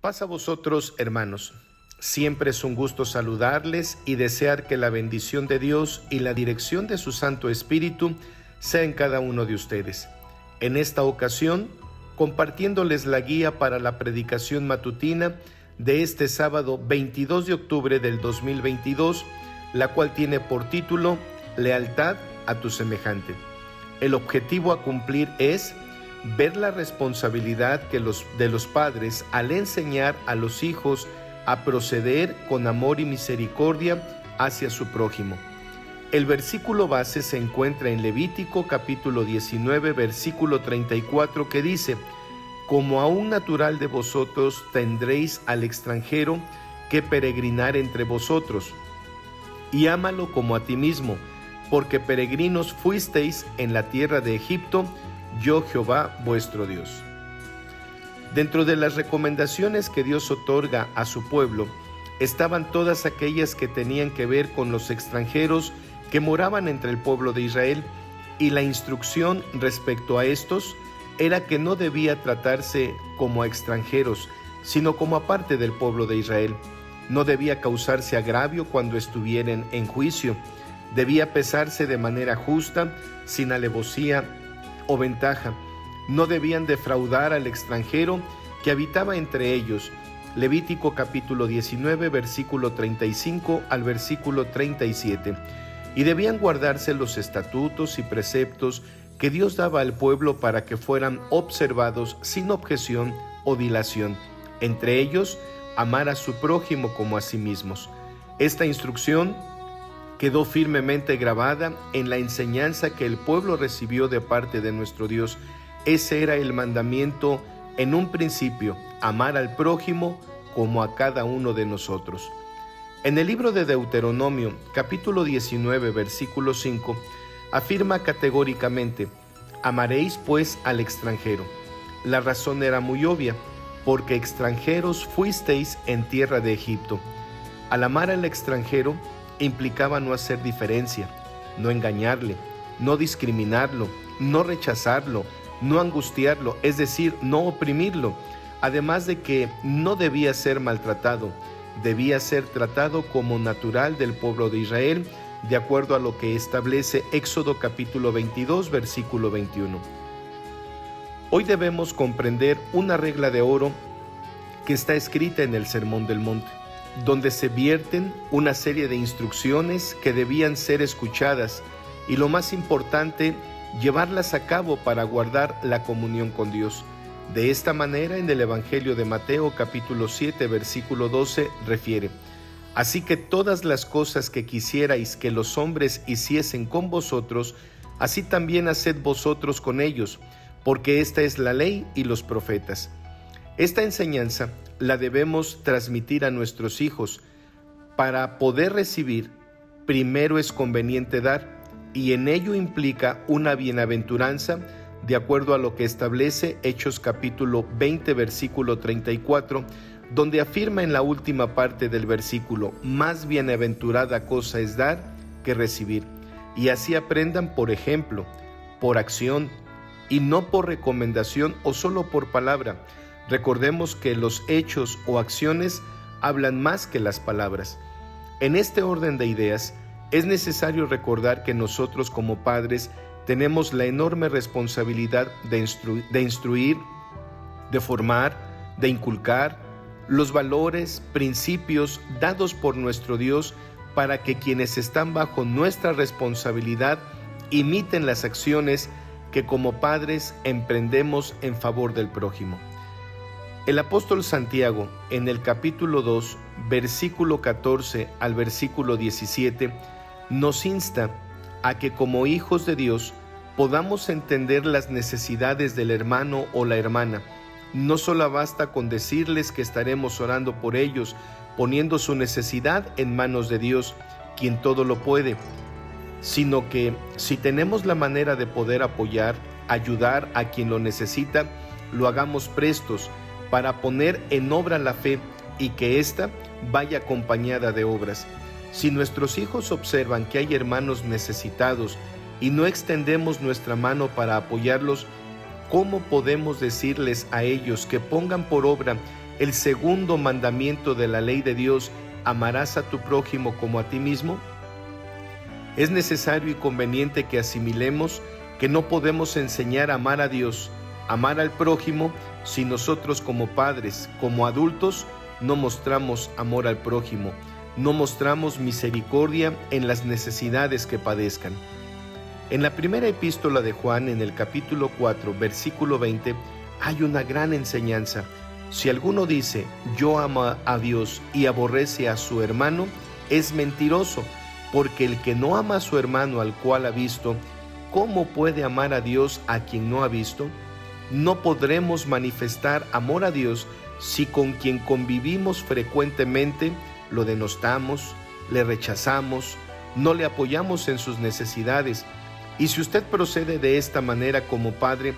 Paz a vosotros, hermanos. Siempre es un gusto saludarles y desear que la bendición de Dios y la dirección de su Santo Espíritu sea en cada uno de ustedes. En esta ocasión, compartiéndoles la guía para la predicación matutina de este sábado 22 de octubre del 2022, la cual tiene por título Lealtad a tu semejante. El objetivo a cumplir es ver la responsabilidad de los padres al enseñar a los hijos a proceder con amor y misericordia hacia su prójimo. El versículo base se encuentra en Levítico capítulo 19, versículo 34, que dice: Como a un natural de vosotros tendréis al extranjero que peregrinar entre vosotros, y ámalo como a ti mismo, porque peregrinos fuisteis en la tierra de Egipto, yo Jehová vuestro Dios. Dentro de las recomendaciones que Dios otorga a su pueblo, estaban todas aquellas que tenían que ver con los extranjeros que moraban entre el pueblo de Israel, y la instrucción respecto a estos era que no debía tratarse como a extranjeros, sino como a parte del pueblo de Israel. No debía causarse agravio cuando estuvieran en juicio. Debía pesarse de manera justa, sin alevosía o ventaja. No debían defraudar al extranjero que habitaba entre ellos. Levítico capítulo 19, versículo 35 al versículo 37. Y debían guardarse los estatutos y preceptos que Dios daba al pueblo para que fueran observados sin objeción o dilación. Entre ellos, amar a su prójimo como a sí mismos. Esta instrucción quedó firmemente grabada en la enseñanza que el pueblo recibió de parte de nuestro Dios. Ese era el mandamiento en un principio: amar al prójimo como a cada uno de nosotros. En el libro de Deuteronomio, capítulo 19, versículo 5, afirma categóricamente: amaréis pues al extranjero. La razón era muy obvia: porque extranjeros fuisteis en tierra de Egipto. Al amar al extranjero implicaba no hacer diferencia, no engañarle, no discriminarlo, no rechazarlo, no angustiarlo, es decir, no oprimirlo. Además de que no debía ser maltratado, debía ser tratado como natural del pueblo de Israel, de acuerdo a lo que establece Éxodo capítulo 22, versículo 21. Hoy debemos comprender una regla de oro que está escrita en el Sermón del Monte, donde se vierten una serie de instrucciones que debían ser escuchadas y, lo más importante, llevarlas a cabo para guardar la comunión con Dios. De esta manera, en el Evangelio de Mateo capítulo 7, versículo 12, refiere: Así que todas las cosas que quisierais que los hombres hiciesen con vosotros, así también haced vosotros con ellos, porque esta es la ley y los profetas. Esta enseñanza la debemos transmitir a nuestros hijos. Para poder recibir, primero es conveniente dar, y en ello implica una bienaventuranza, de acuerdo a lo que establece Hechos capítulo 20, versículo 34, donde afirma en la última parte del versículo: más bienaventurada cosa es dar que recibir. Y así aprendan por ejemplo, por acción, y no por recomendación o solo por palabra. Recordemos que los hechos o acciones hablan más que las palabras. En este orden de ideas, es necesario recordar que nosotros como padres tenemos la enorme responsabilidad de instruir, de formar, de inculcar los valores, principios dados por nuestro Dios, para que quienes están bajo nuestra responsabilidad imiten las acciones que como padres emprendemos en favor del prójimo. El apóstol Santiago, en el capítulo 2, versículo 14 al versículo 17, nos insta a que como hijos de Dios podamos entender las necesidades del hermano o la hermana. No solo basta con decirles que estaremos orando por ellos, poniendo su necesidad en manos de Dios, quien todo lo puede, sino que si tenemos la manera de poder apoyar, ayudar a quien lo necesita, lo hagamos prestos para poner en obra la fe y que ésta vaya acompañada de obras. Si nuestros hijos observan que hay hermanos necesitados y no extendemos nuestra mano para apoyarlos, ¿cómo podemos decirles a ellos que pongan por obra el segundo mandamiento de la ley de Dios, amarás a tu prójimo como a ti mismo? Es necesario y conveniente que asimilemos que no podemos enseñar a amar a Dios, amar al prójimo, si nosotros como padres, como adultos, no mostramos amor al prójimo, no mostramos misericordia en las necesidades que padezcan. En la primera epístola de Juan, en el capítulo 4, versículo 20, hay una gran enseñanza. Si alguno dice, yo amo a Dios y aborrece a su hermano, es mentiroso, porque el que no ama a su hermano al cual ha visto, ¿cómo puede amar a Dios a quien no ha visto? No podremos manifestar amor a Dios si con quien convivimos frecuentemente lo denostamos, le rechazamos, no le apoyamos en sus necesidades. Y si usted procede de esta manera como padre,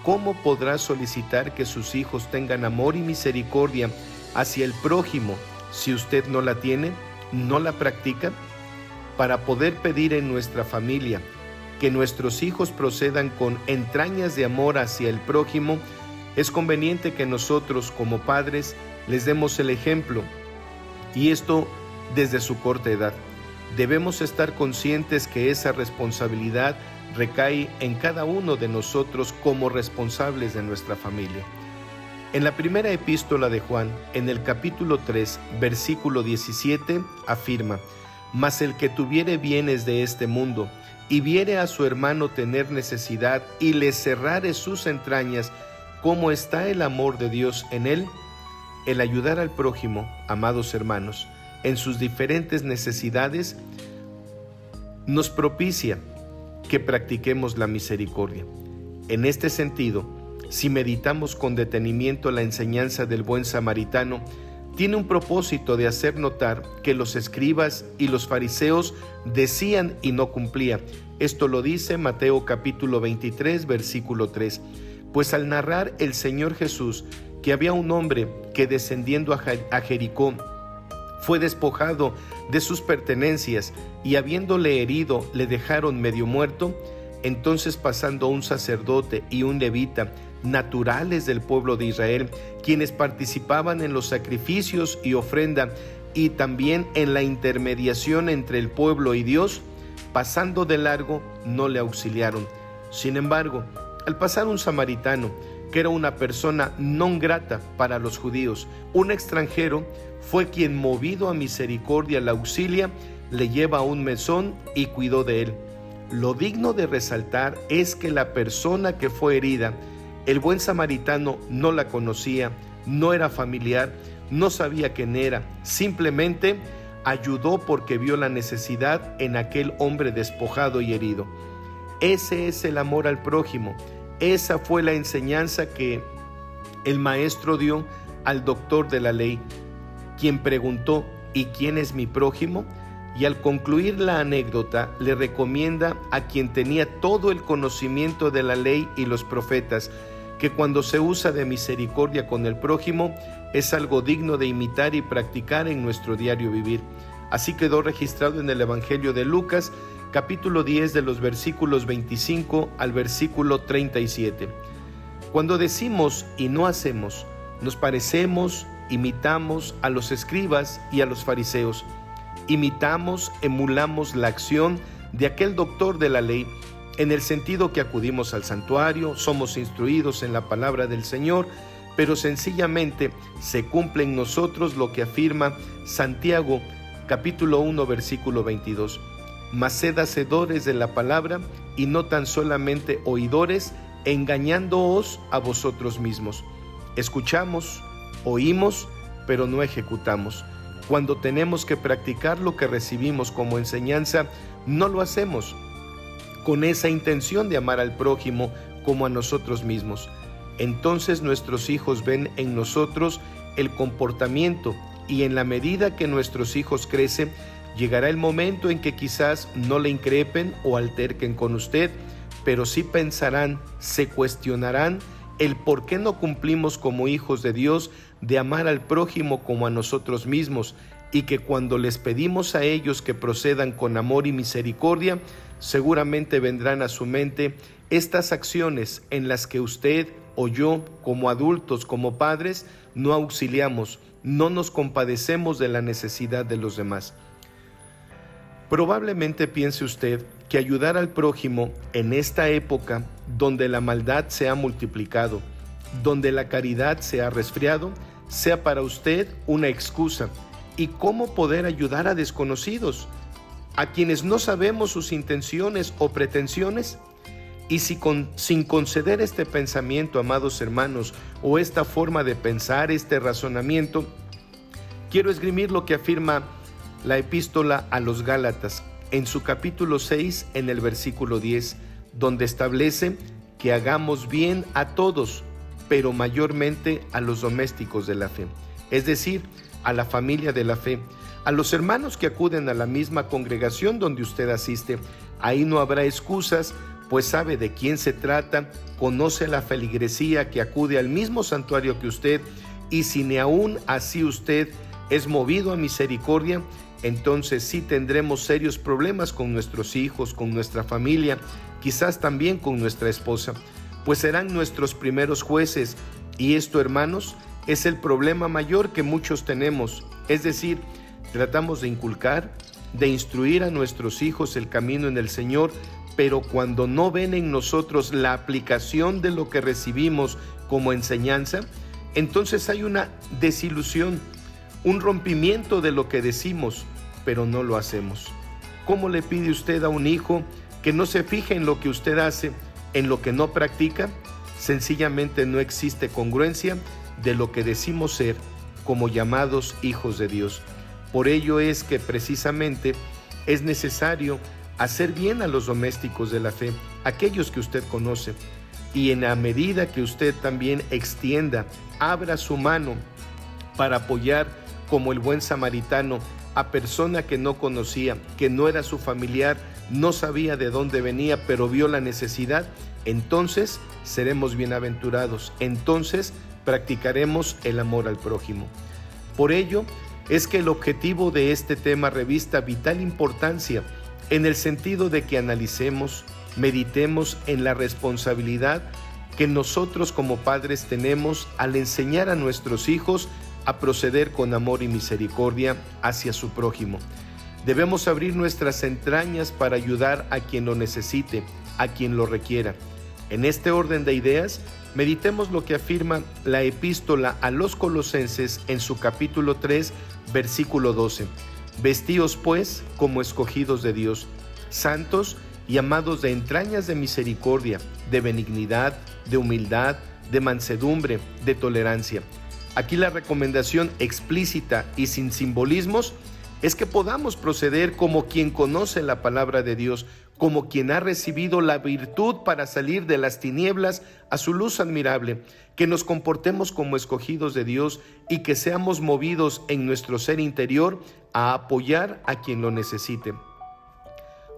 ¿cómo podrá solicitar que sus hijos tengan amor y misericordia hacia el prójimo si usted no la tiene, no la practica? Para poder pedir en nuestra familia que nuestros hijos procedan con entrañas de amor hacia el prójimo, es conveniente que nosotros como padres les demos el ejemplo, y esto desde su corta edad. Debemos estar conscientes que esa responsabilidad recae en cada uno de nosotros como responsables de nuestra familia. En la primera epístola de Juan, en el capítulo 3, versículo 17, afirma: mas el que tuviere bienes de este mundo, y viere a su hermano tener necesidad, y le cerrare sus entrañas, ¿cómo está el amor de Dios en él? El ayudar al prójimo, amados hermanos, en sus diferentes necesidades, nos propicia que practiquemos la misericordia. En este sentido, si meditamos con detenimiento la enseñanza del buen samaritano, tiene un propósito de hacer notar que los escribas y los fariseos decían y no cumplían. Esto lo dice Mateo capítulo 23, versículo 3. Pues al narrar el Señor Jesús que había un hombre que descendiendo a Jericó fue despojado de sus pertenencias y habiéndole herido le dejaron medio muerto, entonces pasando un sacerdote y un levita, naturales del pueblo de Israel, quienes participaban en los sacrificios y ofrenda y también en la intermediación entre el pueblo y Dios, pasando de largo no le auxiliaron. Sin embargo, al pasar un samaritano, que era una persona non grata para los judíos, un extranjero, fue quien, movido a misericordia, la auxilia, le lleva a un mesón y cuidó de él. Lo digno de resaltar es que la persona que fue herida, el buen samaritano no la conocía, no era familiar, no sabía quién era, simplemente ayudó porque vio la necesidad en aquel hombre despojado y herido. Ese es el amor al prójimo. Esa fue la enseñanza que el maestro dio al doctor de la ley, quien preguntó: ¿y quién es mi prójimo? Y al concluir la anécdota le recomienda a quien tenía todo el conocimiento de la ley y los profetas, que cuando se usa de misericordia con el prójimo es algo digno de imitar y practicar en nuestro diario vivir. Así quedó registrado en el Evangelio de Lucas, capítulo 10, de los versículos 25 al versículo 37. Cuando decimos y no hacemos, nos parecemos, imitamos a los escribas y a los fariseos. Imitamos, emulamos la acción de aquel doctor de la ley, en el sentido que acudimos al santuario, somos instruidos en la palabra del Señor, pero sencillamente se cumple en nosotros lo que afirma Santiago, capítulo 1, versículo 22. Mas sed hacedores de la palabra y no tan solamente oidores, engañándoos a vosotros mismos. Escuchamos, oímos, pero no ejecutamos. Cuando tenemos que practicar lo que recibimos como enseñanza, no lo hacemos con esa intención de amar al prójimo como a nosotros mismos. Entonces nuestros hijos ven en nosotros el comportamiento, y en la medida que nuestros hijos crecen, llegará el momento en que quizás no le increpen o alterquen con usted, pero sí pensarán, se cuestionarán el por qué no cumplimos como hijos de Dios de amar al prójimo como a nosotros mismos, y que cuando les pedimos a ellos que procedan con amor y misericordia, seguramente vendrán a su mente estas acciones en las que usted o yo, como adultos, como padres, no auxiliamos, no nos compadecemos de la necesidad de los demás. Probablemente piense usted que ayudar al prójimo en esta época donde la maldad se ha multiplicado, donde la caridad se ha resfriado, sea para usted una excusa. ¿Y cómo poder ayudar a desconocidos, a quienes no sabemos sus intenciones o pretensiones? Y sin conceder este pensamiento, amados hermanos, o esta forma de pensar, este razonamiento, quiero esgrimir lo que afirma la epístola a los Gálatas, en su capítulo 6, en el versículo 10, donde establece que hagamos bien a todos, pero mayormente a los domésticos de la fe, es decir, a la familia de la fe, a los hermanos que acuden a la misma congregación donde usted asiste. Ahí no habrá excusas, pues sabe de quién se trata, conoce la feligresía que acude al mismo santuario que usted, y si ni aún así usted es movido a misericordia, entonces sí tendremos serios problemas con nuestros hijos, con nuestra familia, quizás también con nuestra esposa, pues serán nuestros primeros jueces. Y esto, hermanos, es el problema mayor que muchos tenemos, es decir, tratamos de inculcar, de instruir a nuestros hijos el camino en el Señor, pero cuando no ven en nosotros la aplicación de lo que recibimos como enseñanza, entonces hay una desilusión, un rompimiento de lo que decimos, pero no lo hacemos. ¿Cómo le pide usted a un hijo que no se fije en lo que usted hace, en lo que no practica? Sencillamente no existe congruencia de lo que decimos ser como llamados hijos de Dios. Por ello es que precisamente es necesario hacer bien a los domésticos de la fe, aquellos que usted conoce, y en la medida que usted también extienda, abra su mano para apoyar como el buen samaritano a persona que no conocía, que no era su familiar, no sabía de dónde venía, pero vio la necesidad, entonces seremos bienaventurados, entonces practicaremos el amor al prójimo. Por ello es que el objetivo de este tema revista vital importancia en el sentido de que analicemos, meditemos en la responsabilidad que nosotros como padres tenemos al enseñar a nuestros hijos a proceder con amor y misericordia hacia su prójimo. Debemos abrir nuestras entrañas para ayudar a quien lo necesite, a quien lo requiera. En este orden de ideas, meditemos lo que afirma la epístola a los Colosenses en su capítulo 3, versículo 12. Vestíos pues como escogidos de Dios, santos y amados de entrañas de misericordia, de benignidad, de humildad, de mansedumbre, de tolerancia. Aquí la recomendación explícita y sin simbolismos es que podamos proceder como quien conoce la palabra de Dios, como quien ha recibido la virtud para salir de las tinieblas a su luz admirable, que nos comportemos como escogidos de Dios y que seamos movidos en nuestro ser interior a apoyar a quien lo necesite.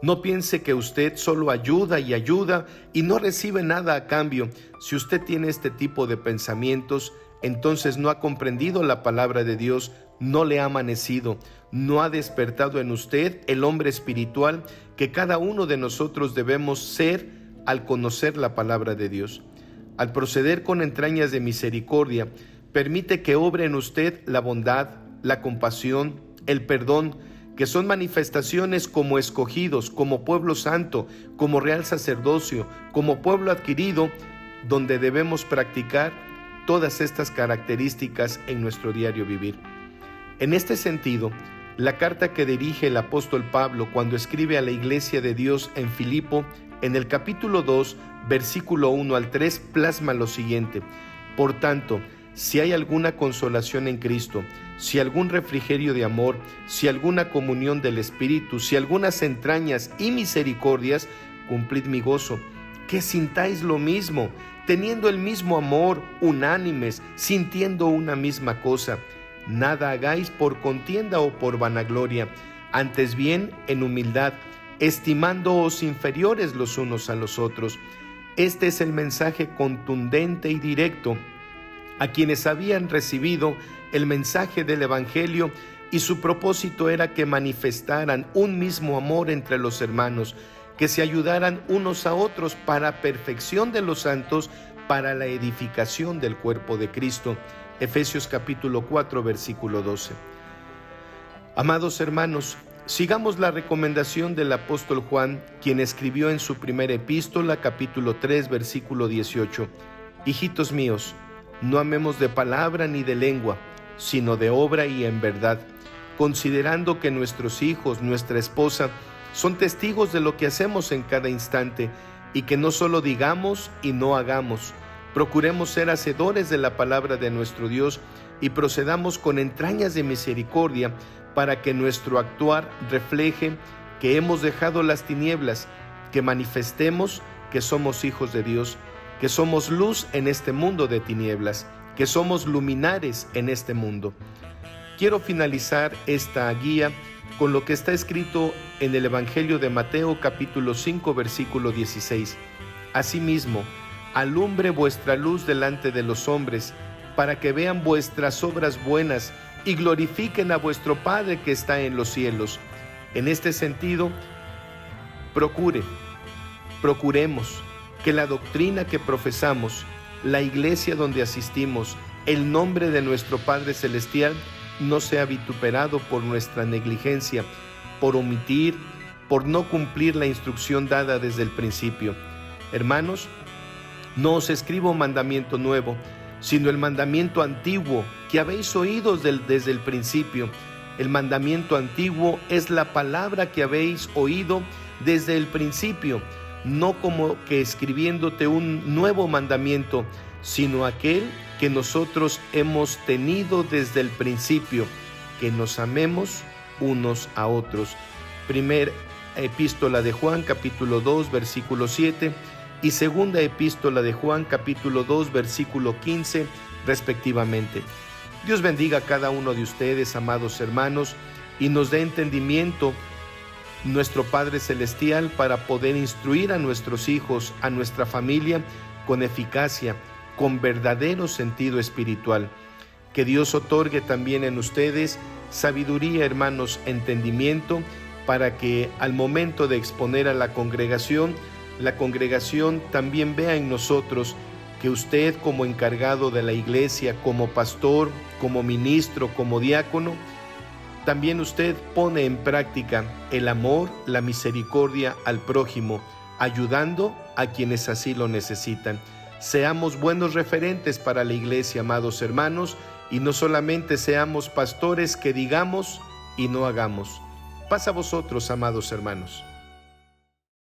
No piense que usted solo ayuda y no recibe nada a cambio. Si usted tiene este tipo de pensamientos, entonces no ha comprendido la palabra de Dios, no le ha amanecido, no ha despertado en usted el hombre espiritual que cada uno de nosotros debemos ser al conocer la palabra de Dios. Al proceder con entrañas de misericordia, permite que obre en usted la bondad, la compasión, el perdón, que son manifestaciones como escogidos, como pueblo santo, como real sacerdocio, como pueblo adquirido, donde debemos practicar todas estas características en nuestro diario vivir. En este sentido, la carta que dirige el apóstol Pablo cuando escribe a la iglesia de Dios en Filipo, en el capítulo 2, versículo 1 al 3, plasma lo siguiente: por tanto, si hay alguna consolación en Cristo, si algún refrigerio de amor, si alguna comunión del Espíritu, si algunas entrañas y misericordias, cumplid mi gozo, que sintáis lo mismo, teniendo el mismo amor, unánimes, sintiendo una misma cosa. Nada hagáis por contienda o por vanagloria, antes bien en humildad, estimándoos inferiores los unos a los otros. Este es el mensaje contundente y directo a quienes habían recibido el mensaje del Evangelio, y su propósito era que manifestaran un mismo amor entre los hermanos, que se ayudaran unos a otros para perfección de los santos, para la edificación del cuerpo de Cristo. Efesios capítulo 4, versículo 12. Amados hermanos, sigamos la recomendación del apóstol Juan, quien escribió en su primera epístola, capítulo 3, versículo 18. Hijitos míos, no amemos de palabra ni de lengua, sino de obra y en verdad, considerando que nuestros hijos, nuestra esposa, son testigos de lo que hacemos en cada instante, y que no solo digamos y no hagamos. Procuremos ser hacedores de la palabra de nuestro Dios y procedamos con entrañas de misericordia para que nuestro actuar refleje que hemos dejado las tinieblas, que manifestemos que somos hijos de Dios, que somos luz en este mundo de tinieblas, que somos luminares en este mundo. Quiero finalizar esta guía con lo que está escrito en el Evangelio de Mateo capítulo 5 versículo 16. Asimismo, alumbre vuestra luz delante de los hombres, para que vean vuestras obras buenas y glorifiquen a vuestro Padre que está en los cielos. En este sentido, procuremos que la doctrina que profesamos, la iglesia donde asistimos, el nombre de nuestro Padre Celestial, no sea vituperado por nuestra negligencia, por omitir, por no cumplir la instrucción dada desde el principio. Hermanos, no os escribo mandamiento nuevo, sino el mandamiento antiguo que habéis oído desde el principio. El mandamiento antiguo es la palabra que habéis oído desde el principio, no como que escribiéndote un nuevo mandamiento, sino aquel que nosotros hemos tenido desde el principio, que nos amemos unos a otros. Primera epístola de Juan, capítulo 2, versículo 7, y segunda epístola de Juan, capítulo 2, versículo 15, respectivamente. Dios bendiga a cada uno de ustedes, amados hermanos, y nos dé entendimiento, nuestro Padre Celestial, para poder instruir a nuestros hijos, a nuestra familia, con eficacia, con verdadero sentido espiritual. Que Dios otorgue también en ustedes sabiduría, hermanos, entendimiento, para que al momento de exponer a la congregación también vea en nosotros que usted, como encargado de la iglesia, como pastor, como ministro, como diácono, también usted pone en práctica el amor, la misericordia al prójimo, ayudando a quienes así lo necesitan. Seamos buenos referentes para la iglesia, amados hermanos, y no solamente seamos pastores que digamos y no hagamos. Paz a vosotros, amados hermanos.